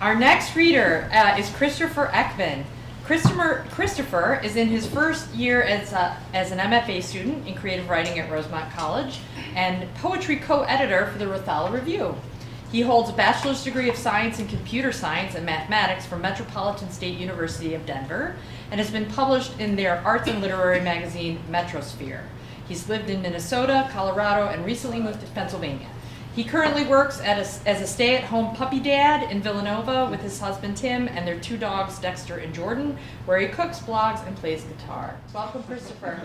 Our next reader is Christopher Eckman. Christopher is in his first year as an MFA student in creative writing at Rosemont College and poetry co-editor for the Rothala Review. He holds a bachelor's degree of science in computer science and mathematics from Metropolitan State University of Denver and has been published in their arts and literary magazine, Metrosphere. He's lived in Minnesota, Colorado, and recently moved to Pennsylvania. He currently works as a stay-at-home puppy dad in Villanova with his husband Tim and their two dogs, Dexter and Jordan, where he cooks, blogs, and plays guitar. Welcome, Christopher.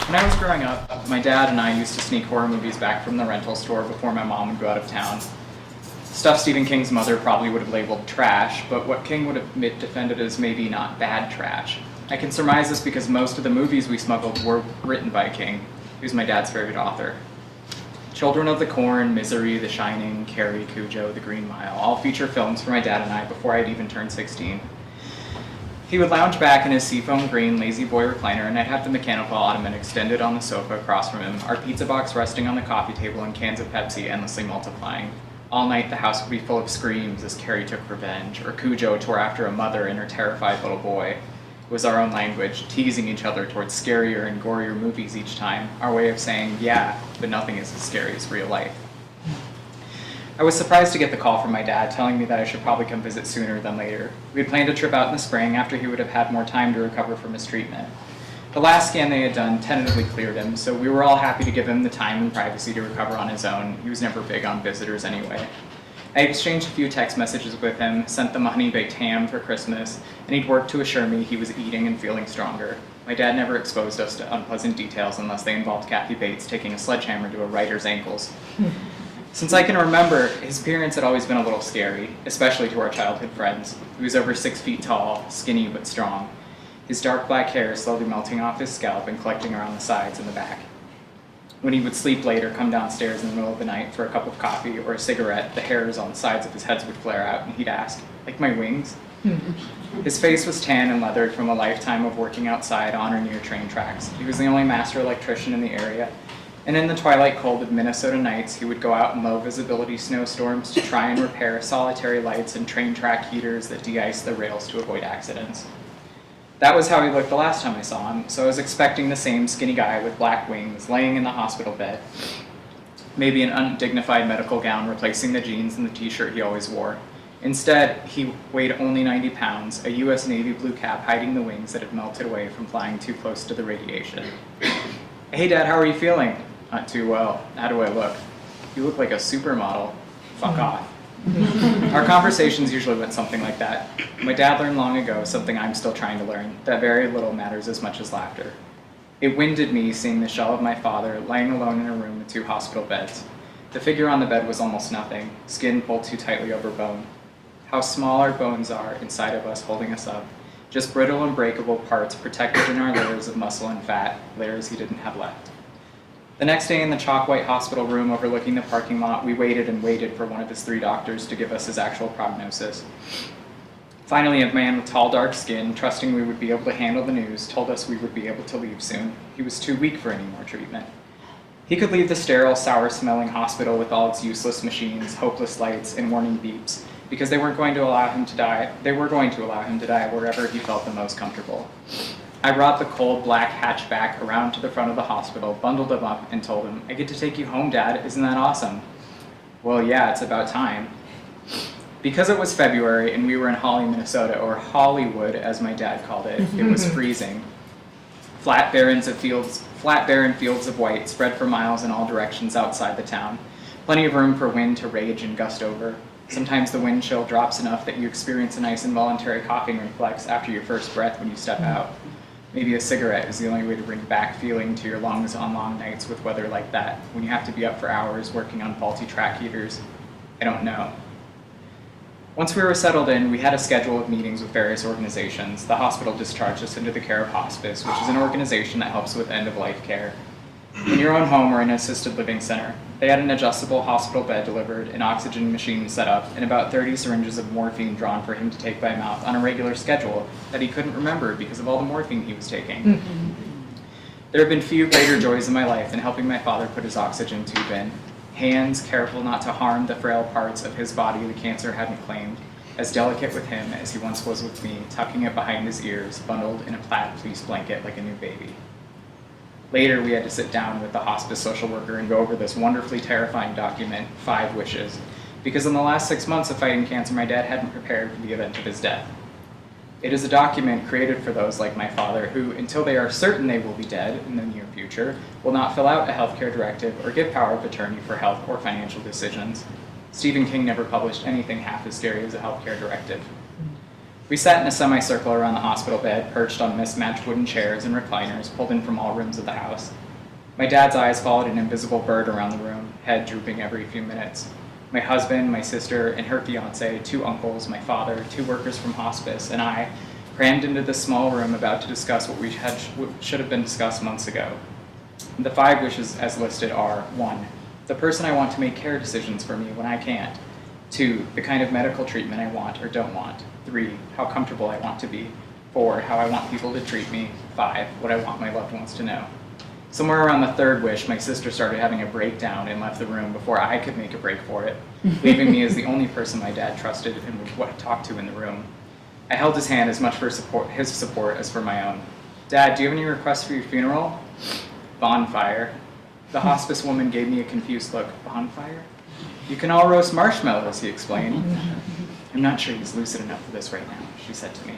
When I was growing up, my dad and I used to sneak horror movies back from the rental store before my mom would go out of town. Stuff Stephen King's mother probably would have labeled trash, but what King would have defended as maybe not bad trash. I can surmise this because most of the movies we smuggled were written by King, who's my dad's favorite author. Children of the Corn, Misery, The Shining, Carrie, Cujo, The Green Mile, all feature films for my dad and I before I'd even turned 16. He would lounge back in his seafoam green lazy boy recliner, and I'd have the mechanical ottoman extended on the sofa across from him, our pizza box resting on the coffee table, and cans of Pepsi endlessly multiplying. All night the house would be full of screams as Carrie took revenge, or Cujo tore after a mother and her terrified little boy. It was our own language, teasing each other towards scarier and gorier movies each time, our way of saying, yeah, but nothing is as scary as real life. I was surprised to get the call from my dad telling me that I should probably come visit sooner than later. We had planned a trip out in the spring after he would have had more time to recover from his treatment. The last scan they had done tentatively cleared him, so we were all happy to give him the time and privacy to recover on his own. He was never big on visitors anyway. I exchanged a few text messages with him, sent them a honey-baked ham for Christmas, and he'd worked to assure me he was eating and feeling stronger. My dad never exposed us to unpleasant details unless they involved Kathy Bates taking a sledgehammer to a writer's ankles. Since I can remember, his appearance had always been a little scary, especially to our childhood friends. He was over 6 feet tall, skinny but strong, his dark black hair slowly melting off his scalp and collecting around the sides and the back. When he would sleep late or come downstairs in the middle of the night for a cup of coffee or a cigarette, the hairs on the sides of his head would flare out, and he'd ask, like my wings? His face was tan and leathered from a lifetime of working outside on or near train tracks. He was the only master electrician in the area, and in the twilight cold of Minnesota nights, he would go out in low-visibility snowstorms to try and repair solitary lights and train track heaters that de-ice the rails to avoid accidents. That was how he looked the last time I saw him, so I was expecting the same skinny guy with black wings laying in the hospital bed. Maybe an undignified medical gown replacing the jeans and the t-shirt he always wore. Instead, he weighed only 90 pounds, a U.S. Navy blue cap hiding the wings that had melted away from flying too close to the radiation. Hey Dad, how are you feeling? Not too well. How do I look? You look like a supermodel. Fuck off. Our conversations usually went something like that. My dad learned long ago something I'm still trying to learn, that very little matters as much as laughter. It winded me seeing the shell of my father lying alone in a room with 2 hospital beds. The figure on the bed was almost nothing, skin pulled too tightly over bone. How small our bones are inside of us holding us up, just brittle and breakable parts protected in our layers of muscle and fat, layers he didn't have left. The next day in the chalk-white hospital room overlooking the parking lot, we waited and waited for one of his 3 doctors to give us his actual prognosis. Finally, a man with tall, dark skin, trusting we would be able to handle the news, told us we would be able to leave soon. He was too weak for any more treatment. He could leave the sterile, sour-smelling hospital with all its useless machines, hopeless lights, and warning beeps, because they weren't going to allow him to die. They were going to allow him to die wherever he felt the most comfortable. I brought the cold black hatchback around to the front of the hospital, bundled him up, and told him, I get to take you home, Dad. Isn't that awesome? Well, yeah, it's about time. Because it was February and we were in Holly, Minnesota, or Hollywood, as my dad called it, it was freezing. Flat barren fields of white spread for miles in all directions outside the town. Plenty of room for wind to rage and gust over. Sometimes the wind chill drops enough that you experience a nice involuntary coughing reflex after your first breath when you step out. Maybe a cigarette is the only way to bring back feeling to your lungs on long nights with weather like that, when you have to be up for hours working on faulty track heaters. I don't know. Once we were settled in, we had a schedule of meetings with various organizations. The hospital discharged us into the care of hospice, which is an organization that helps with end-of-life care. In your own home or in an assisted living center. They had an adjustable hospital bed delivered, an oxygen machine set up, and about 30 syringes of morphine drawn for him to take by mouth on a regular schedule that he couldn't remember because of all the morphine he was taking. There have been few greater joys in my life than helping my father put his oxygen tube in. hands careful not to harm the frail parts of his body the cancer hadn't claimed, as delicate with him as he once was with me, tucking it behind his ears, bundled in a plaid fleece blanket like a new baby. Later, we had to sit down with the hospice social worker and go over this wonderfully terrifying document, 5 Wishes, because in the last 6 months of fighting cancer, my dad hadn't prepared for the event of his death. It is a document created for those like my father who, until they are certain they will be dead in the near future, will not fill out a healthcare directive or give power of attorney for health or financial decisions. Stephen King never published anything half as scary as a healthcare directive. We sat in a semicircle around the hospital bed, perched on mismatched wooden chairs and recliners pulled in from all rooms of the house. My dad's eyes followed an invisible bird around the room, head drooping every few minutes. My husband, my sister, and her fiancé, 2 uncles, my father, 2 workers from hospice, and I crammed into this small room about to discuss what should have been discussed months ago. The 5 wishes as listed are: 1, the person I want to make care decisions for me when I can't. 2, the kind of medical treatment I want or don't want. 3, how comfortable I want to be. 4, how I want people to treat me. 5, what I want my loved ones to know. Somewhere around the 3rd wish, my sister started having a breakdown and left the room before I could make a break for it, leaving me as the only person my dad trusted and would talk to in the room. I held his hand as much for his support as for my own. Dad, do you have any requests for your funeral? Bonfire. The hospice woman gave me a confused look. Bonfire? You can all roast marshmallows, he explained. I'm not sure he's lucid enough for this right now, she said to me.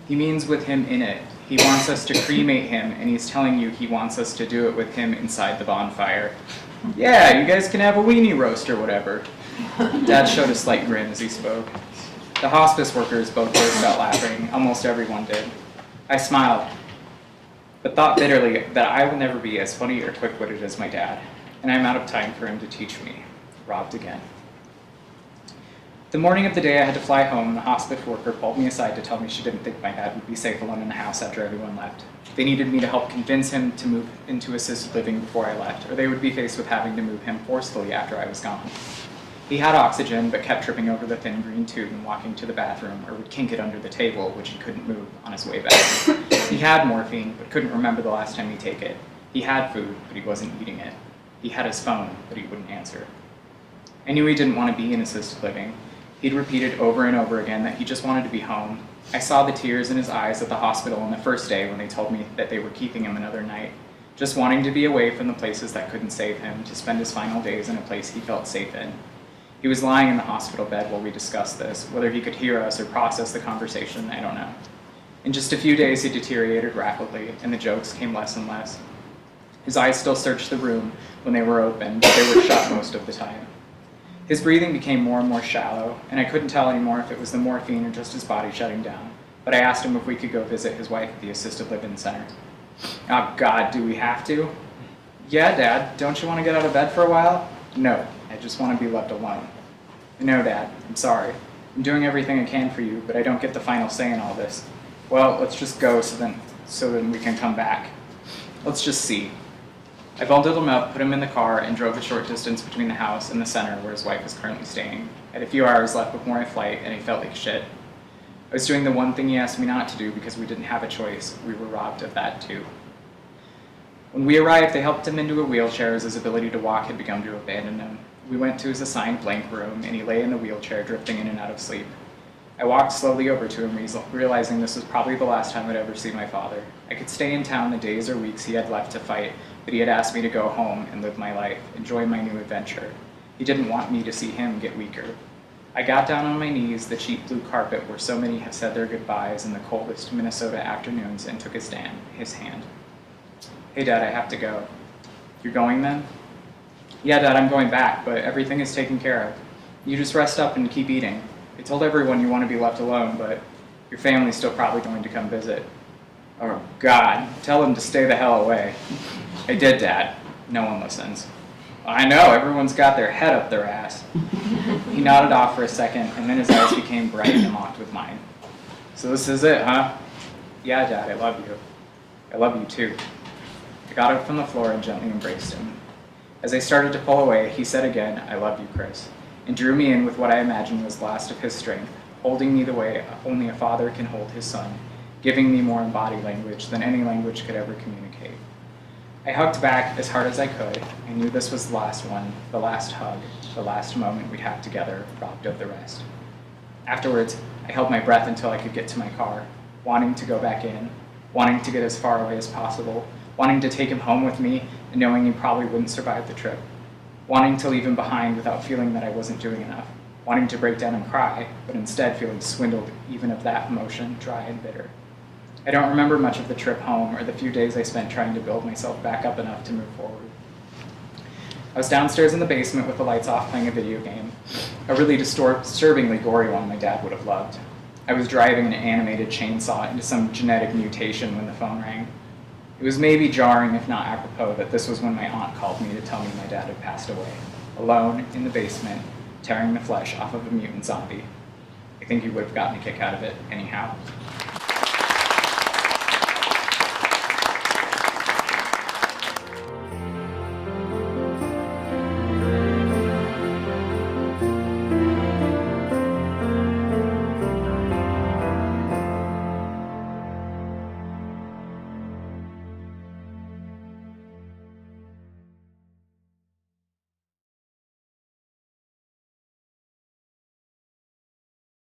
He means with him in it. He wants us to cremate him, and he's telling you he wants us to do it with him inside the bonfire. Yeah, you guys can have a weenie roast or whatever. Dad showed a slight grin as he spoke. The hospice workers both burst out laughing. Almost everyone did. I smiled, but thought bitterly that I will never be as funny or quick-witted as my dad, and I'm out of time for him to teach me. Robbed again. The morning of the day I had to fly home, the hospice worker pulled me aside to tell me she didn't think my dad would be safe alone in the house after everyone left. They needed me to help convince him to move into assisted living before I left, or they would be faced with having to move him forcefully after I was gone. He had oxygen, but kept tripping over the thin green tube and walking to the bathroom, or would kink it under the table, which he couldn't move on his way back. He had morphine, but couldn't remember the last time he'd take it. He had food, but he wasn't eating it. He had his phone, but he wouldn't answer. I knew he didn't want to be in assisted living. He'd repeated over and over again that he just wanted to be home. I saw the tears in his eyes at the hospital on the first day when they told me that they were keeping him another night, just wanting to be away from the places that couldn't save him, to spend his final days in a place he felt safe in. He was lying in the hospital bed while we discussed this. Whether he could hear us or process the conversation, I don't know. In just a few days, he deteriorated rapidly, and the jokes came less and less. His eyes still searched the room when they were open, but they were shut most of the time. His breathing became more and more shallow, and I couldn't tell anymore if it was the morphine or just his body shutting down. But I asked him if we could go visit his wife at the assisted living center. Oh God, do we have to? Yeah, Dad, don't you want to get out of bed for a while? No, I just want to be left alone. No, Dad, I'm sorry. I'm doing everything I can for you, but I don't get the final say in all this. Well, let's just go so then we can come back. Let's just see. I bundled him up, put him in the car, and drove the short distance between the house and the center where his wife was currently staying. I had a few hours left before my flight, and he felt like shit. I was doing the one thing he asked me not to do because we didn't have a choice. We were robbed of that too. When we arrived, they helped him into a wheelchair as his ability to walk had begun to abandon him. We went to his assigned blank room, and he lay in the wheelchair, drifting in and out of sleep. I walked slowly over to him, realizing this was probably the last time I'd ever see my father. I could stay in town the days or weeks he had left to fight, but he had asked me to go home and live my life, enjoy my new adventure. He didn't want me to see him get weaker. I got down on my knees, the cheap blue carpet where so many have said their goodbyes in the coldest Minnesota afternoons, and took his hand. Hey, Dad, I have to go. You're going then? Yeah, Dad, I'm going back, but everything is taken care of. You just rest up and keep eating. I told everyone you want to be left alone, but your family's still probably going to come visit. Oh, God, tell them to stay the hell away. I did, Dad. No one listens. I know, everyone's got their head up their ass. He nodded off for a second, and then his eyes became bright and locked with mine. So this is it, huh? Yeah, Dad, I love you. I love you too. I got up from the floor and gently embraced him. As I started to pull away, he said again, I love you, Chris, and drew me in with what I imagined was the last of his strength, holding me the way only a father can hold his son, giving me more embodied language than any language could ever communicate. I hugged back as hard as I could. I knew this was the last one, the last hug, the last moment we'd have together, robbed of the rest. Afterwards, I held my breath until I could get to my car, wanting to go back in, wanting to get as far away as possible, wanting to take him home with me and knowing he probably wouldn't survive the trip, wanting to leave him behind without feeling that I wasn't doing enough, wanting to break down and cry, but instead feeling swindled even of that emotion, dry and bitter. I don't remember much of the trip home or the few days I spent trying to build myself back up enough to move forward. I was downstairs in the basement with the lights off playing a video game, a really disturbingly gory one my dad would have loved. I was driving an animated chainsaw into some genetic mutation when the phone rang. It was maybe jarring, if not apropos, that this was when my aunt called me to tell me my dad had passed away, alone in the basement, tearing the flesh off of a mutant zombie. I think he would have gotten a kick out of it anyhow.